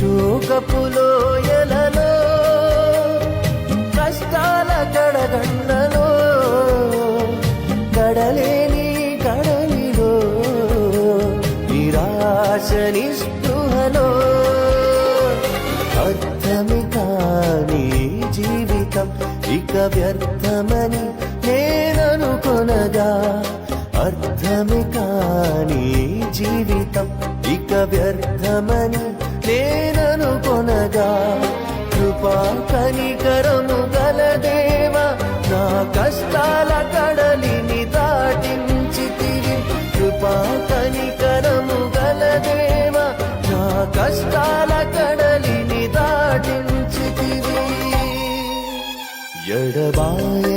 శోకపు లోయలలో కష్టాల కడగండ్లలో కడలేని కడలిలో నిరాశ నిస్పృహలో అర్థమి కాని జీవితం ఇక వ్యర్థమని నేననుకొనగా అర్థమి కాని జీవితం ఇక వ్యర్థమని నేననుకొనగా కృపా కనికరము గల దేవా నా కష్టాల కడలిని దాటించితివి కృపా కనికరము గల దేవా నా కష్టాల కడలిని దాటించితివి ఎడబాయ